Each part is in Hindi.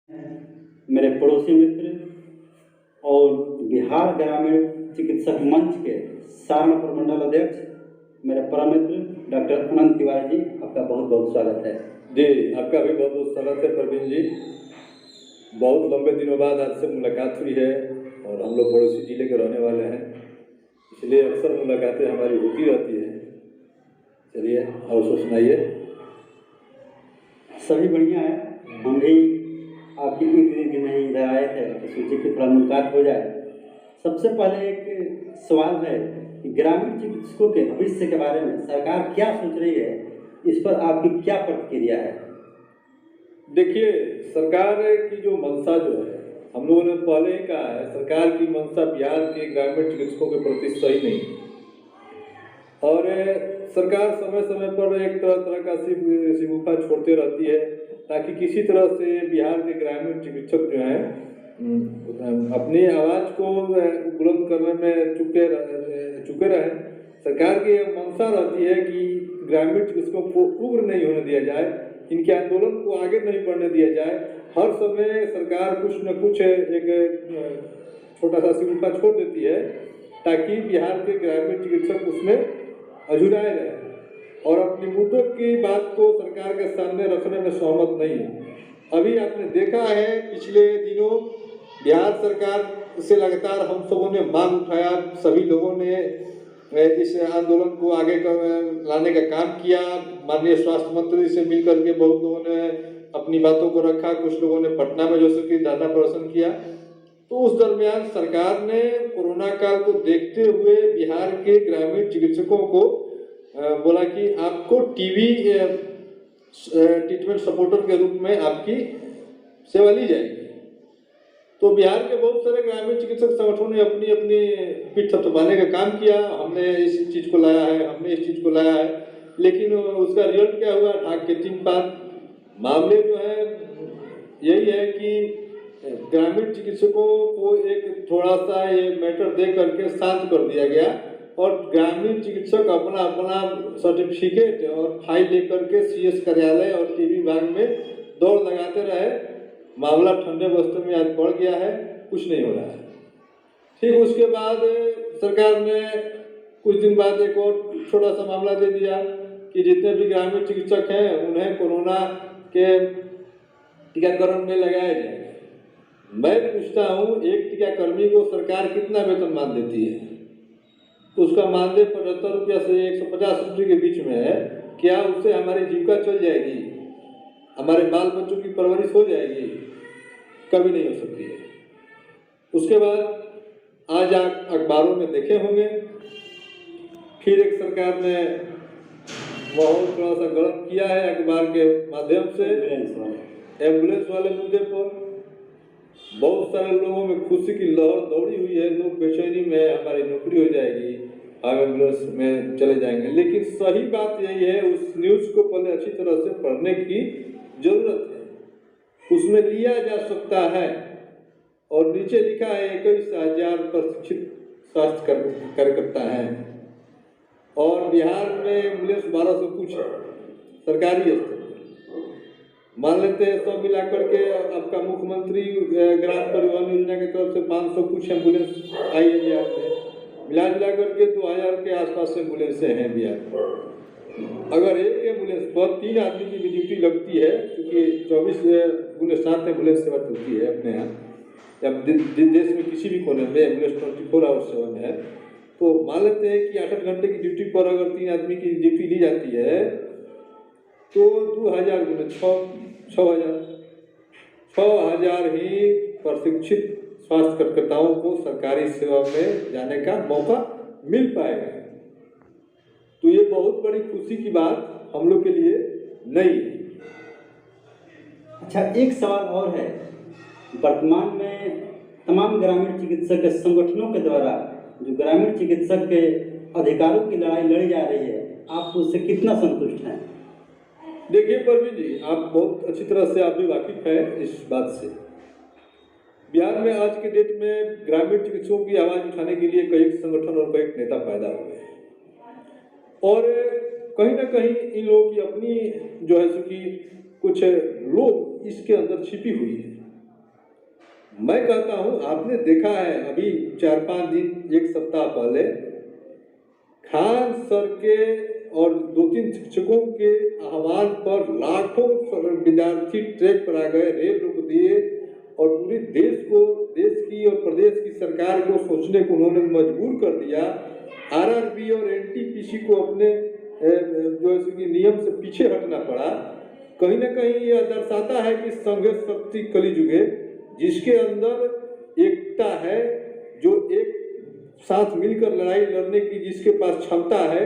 मेरे पड़ोसी मित्र और बिहार ग्रामीण चिकित्सक मंच के सारण प्रमंडल अध्यक्ष मेरे परम मित्र डॉक्टर अनंत तिवारी जी, आपका बहुत बहुत स्वागत है। जी, आपका भी बहुत बहुत स्वागत है प्रवीण जी। बहुत लंबे दिनों बाद आज से मुलाकात हुई है और हम लोग पड़ोसी जिले के रहने वाले हैं, इसलिए अक्सर मुलाकातें हमारी होती रहती है। चलिए और उसको सुनाइए। सभी बढ़िया है। हम भी आपकी इर्द गिर्द में इधर आए थे तो सोचे कि थोड़ा मुलाकात हो जाए। सबसे पहले एक सवाल है कि ग्रामीण चिकित्सकों के भविष्य के बारे में सरकार क्या सोच रही है, इस पर आपकी क्या प्रतिक्रिया है? देखिए, सरकार की जो मंशा जो है, हम लोगों ने पहले ही कहा है, सरकार की मंशा बिहार के ग्रामीण चिकित्सकों के प्रति सही नहीं है और सरकार समय समय पर एक तरह तरह का शिगुफा छोड़ते रहती है ताकि किसी तरह से बिहार के ग्रामीण चिकित्सक जो हैं अपनी आवाज़ को बुलंद करने में चुके रहें। सरकार की मंशा रहती है कि ग्रामीण चिकित्सकों को उग्र नहीं होने दिया जाए, इनके आंदोलन को आगे नहीं बढ़ने दिया जाए। हर समय सरकार कुछ न कुछ एक छोटा सा शिगुफा छोड़ देती है ताकि बिहार के ग्रामीण चिकित्सक उसमें अझुराए रहे और अपनी मुद्दों की बात को सरकार के सामने रखने में सहमत नहीं है। अभी आपने देखा है पिछले दिनों बिहार सरकार से लगातार हम सबों ने मांग उठाया, सभी लोगों ने इस आंदोलन को आगे लाने का काम किया। माननीय स्वास्थ्य मंत्री से मिलकर के बहुत लोगों ने अपनी बातों को रखा, कुछ लोगों ने पटना में जो सकी धरना प्रदर्शन किया। तो उस दरमियान सरकार ने कोरोना काल को देखते हुए बिहार के ग्रामीण चिकित्सकों को बोला कि आपको टीबी ट्रीटमेंट सपोर्टर के रूप में आपकी सेवा ली जाएगी। तो बिहार के बहुत सारे ग्रामीण चिकित्सक संगठनों ने अपनी अपनी पीठ थपथपाने का काम किया, हमने इस चीज़ को लाया है, हमने इस चीज़ को लाया है, लेकिन उसका रिजल्ट क्या हुआ? ढाक के 3 पार। मामले जो है यही है कि ग्रामीण चिकित्सकों को एक थोड़ा सा ये मैटर दे करके शांत कर दिया गया और ग्रामीण चिकित्सक अपना अपना सर्टिफिकेट और फाइल लेकर के सीएस कार्यालय और टीबी विभाग में दौड़ लगाते रहे। मामला ठंडे बस्ते में आज बढ़ गया है, कुछ नहीं हो रहा है। ठीक उसके बाद सरकार ने कुछ दिन बाद एक और छोटा सा मामला दे दिया कि जितने भी ग्रामीण चिकित्सक हैं उन्हें कोरोना के टीकाकरण में लगाया जाए। मैं पूछता हूँ, एक टीकाकर्मी को सरकार कितना वेतनमान देती है? तो उसका मानदेय 75 रुपया से 150 रुपये के बीच में है। क्या उससे हमारी जीविका चल जाएगी? हमारे बाल बच्चों की परवरिश हो जाएगी? कभी नहीं हो सकती है। उसके बाद आज आप अखबारों में देखे होंगे, फिर एक सरकार ने बहुत थोड़ा सा गलत किया है अखबार के माध्यम से। एम्बुलेंस वाले मुद्दे पर बहुत सारे लोगों में खुशी की लहर दौड़ी हुई है। लोग बेचैनी में हमारी नौकरी हो जाएगी, हम एम्बुलेंस में चले जाएंगे। लेकिन सही बात यही है, उस न्यूज़ को पहले अच्छी तरह से पढ़ने की जरूरत है। उसमें लिया जा सकता है और नीचे लिखा है 21,000 प्रशिक्षित स्वास्थ्य कार्यकर्ता हैं और बिहार में एम्बुलेंस 1200 कुछ है सरकारी स्तर। मान लेते हैं सब मिला करके आपका मुख्यमंत्री ग्राम परिवहन योजना की तरफ से 500 कुछ एम्बुलेंस आई है बिहार में। मिला जुला करके 2000 के आसपास एम्बुलेंसें हैं बिहार में। अगर एक एम्बुलेंस पर 3 आदमी की भी ड्यूटी लगती है, क्योंकि 24/7 एम्बुलेंस सेवा चलती है अपने यहाँ, जब देश में किसी भी कोने में एम्बुलेंस 24 आवर सेवा में है, तो मान लेते हैं कि 8 घंटे की ड्यूटी पर अगर 3 आदमी की ड्यूटी ली जाती है तो 2000 गुने 6,000 ही प्रशिक्षित स्वास्थ्य कार्यकर्ताओं को सरकारी सेवा में जाने का मौका मिल पाएगा। तो ये बहुत बड़ी खुशी की बात हम लोग के लिए नहीं है। अच्छा, एक सवाल और है। वर्तमान में तमाम ग्रामीण चिकित्सक के संगठनों के द्वारा जो ग्रामीण चिकित्सक के अधिकारों की लड़ाई लड़ी जा रही है, आप उससे कितना संतुष्ट हैं? देखिए प्रवीण जी, आप बहुत अच्छी तरह से आप भी वाकिफ हैं इस बात से। बिहार में आज के डेट में ग्रामीण चिकित्सकों की आवाज़ उठाने के लिए कई संगठन और कई नेता पैदा हुए हैं और कहीं ना कहीं इन लोगों की अपनी जो है कि कुछ लोग इसके अंदर छिपी हुई है। मैं कहता हूँ, आपने देखा है अभी 4-5 दिन, एक सप्ताह पहले खान सर के और 2-3 शिक्षकों के आह्वान पर लाखों विद्यार्थी ट्रैक पर आ गए, रेल रोक दिए और पूरे देश की और प्रदेश की सरकार को सोचने को उन्होंने मजबूर कर दिया। आरआरबी और एनटीपीसी को अपने जो है कि नियम से पीछे हटना पड़ा। कहीं ना कहीं यह दर्शाता है कि संघर्ष शक्ति कलयुग है, जिसके अंदर एकता है, जो एक साथ मिलकर लड़ाई लड़ने की जिसके पास क्षमता है,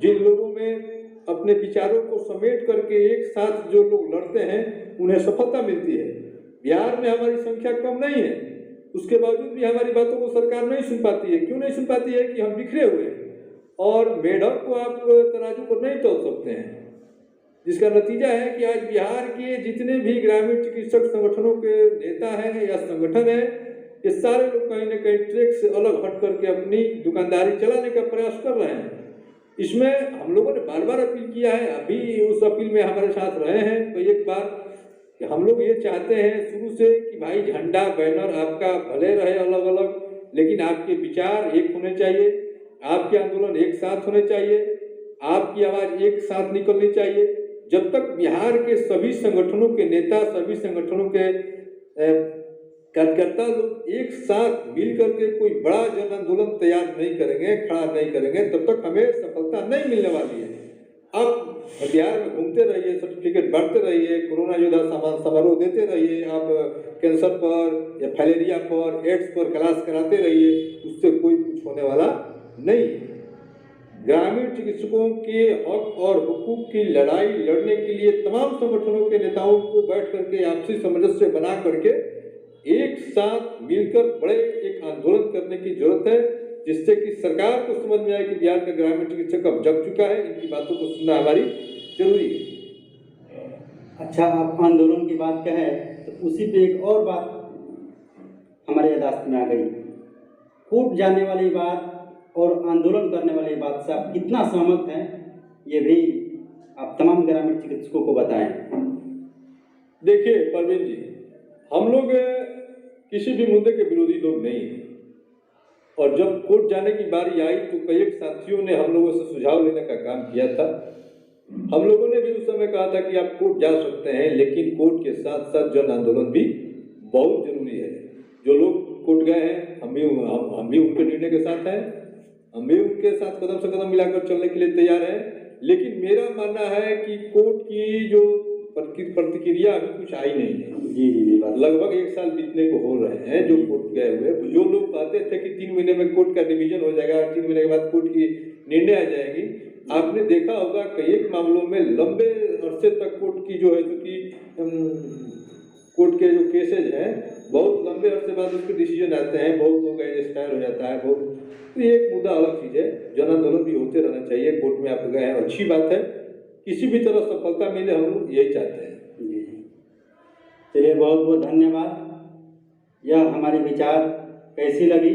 जिन लोगों में अपने विचारों को समेट करके एक साथ जो लोग लड़ते हैं उन्हें सफलता मिलती है। बिहार में हमारी संख्या कम नहीं है, उसके बावजूद भी हमारी बातों को सरकार नहीं सुन पाती है। क्यों नहीं सुन पाती है? कि हम बिखरे हुए हैं और मेढक को आप तराजू पर नहीं तोल सकते हैं, जिसका नतीजा है कि आज बिहार के जितने भी ग्रामीण चिकित्सक संगठनों के नेता हैं या संगठन हैं, ये सारे लोग कहीं ना कहीं ट्रैक से अलग हट करके अपनी दुकानदारी चलाने का प्रयास कर रहे हैं। इसमें हम लोगों ने बार बार अपील किया है, अभी उस अपील में हमारे साथ रहे हैं कई एक बार, कि हम लोग ये चाहते हैं शुरू से कि भाई झंडा बैनर आपका भले रहे अलग अलग, लेकिन आपके विचार एक होने चाहिए, आपके आंदोलन एक साथ होने चाहिए, आपकी आवाज़ एक साथ निकलनी चाहिए। जब तक बिहार के सभी संगठनों के नेता, सभी संगठनों के कार्यकर्ता लोग एक साथ मिल करके कोई बड़ा जन आंदोलन तैयार नहीं करेंगे, खड़ा नहीं करेंगे, तब तक हमें सफलता नहीं मिलने वाली है। आप बिहार में घूमते रहिए, सर्टिफिकेट बांटते रहिए, कोरोना योद्धा समारोह देते रहिए, आप कैंसर पर या फाइलेरिया पर, एड्स पर क्लास कराते रहिए, उससे कोई कुछ होने वाला नहीं। ग्रामीण चिकित्सकों के हक और हुकूक की लड़ाई लड़ने के लिए तमाम संगठनों के नेताओं को बैठ करके आपसी सामंजस्य बना करके एक साथ मिलकर बड़े एक आंदोलन करने की जरूरत है, जिससे कि सरकार को समझ में आए कि बिहार का ग्रामीण चिकित्सक अब जग चुका है, इनकी बातों को सुनना हमारी जरूरी है। अच्छा, आप आंदोलन की बात कहें तो उसी पे एक और बात हमारे यादाश्त में आ गई। कोर्ट जाने वाली बात और आंदोलन करने वाली बात से आप कितना सहमत हैं, ये भी आप तमाम ग्रामीण चिकित्सकों को बताएं। देखिए परवीन जी, हम लोग किसी भी मुद्दे के विरोधी लोग नहीं हैं, और जब कोर्ट जाने की बारी आई तो कई एक साथियों ने हम लोगों से सुझाव लेने का काम किया था। हम लोगों ने भी उस समय कहा था कि आप कोर्ट जा सकते हैं, लेकिन कोर्ट के साथ साथ जन आंदोलन भी बहुत जरूरी है। जो लोग कोर्ट गए हैं, हम भी उनके निर्णय के साथ हैं, हम भी उनके साथ कदम से कदम मिलाकर चलने के लिए तैयार हैं। लेकिन मेरा मानना है कि कोर्ट की जो प्रतिक्रिया अभी कुछ आई नहीं है। जी, लगभग 1 साल बीतने को हो रहे हैं जो कोर्ट गए हुए। जो लोग कहते थे कि 3 महीने में कोर्ट का डिवीजन हो जाएगा, 3 महीने के बाद कोर्ट की निर्णय आ जाएगी, आपने देखा होगा कई एक मामलों में लंबे अरसे तक कोर्ट की जो है, क्योंकि कोर्ट के जो केसेज हैं बहुत लंबे अरसे बाद उसके डिसीजन आते हैं, बहुत लोग एक्सपायर हो जाता है बहुत। तो ये एक मुद्दा अलग चीज़ है। जन आंदोलन भी होते रहना चाहिए। कोर्ट में आप गए हैं, अच्छी बात है, किसी भी तरह सफलता मिले, हम लोग यही चाहते हैं। जी, चलिए बहुत बहुत धन्यवाद। यह हमारे विचार कैसी लगी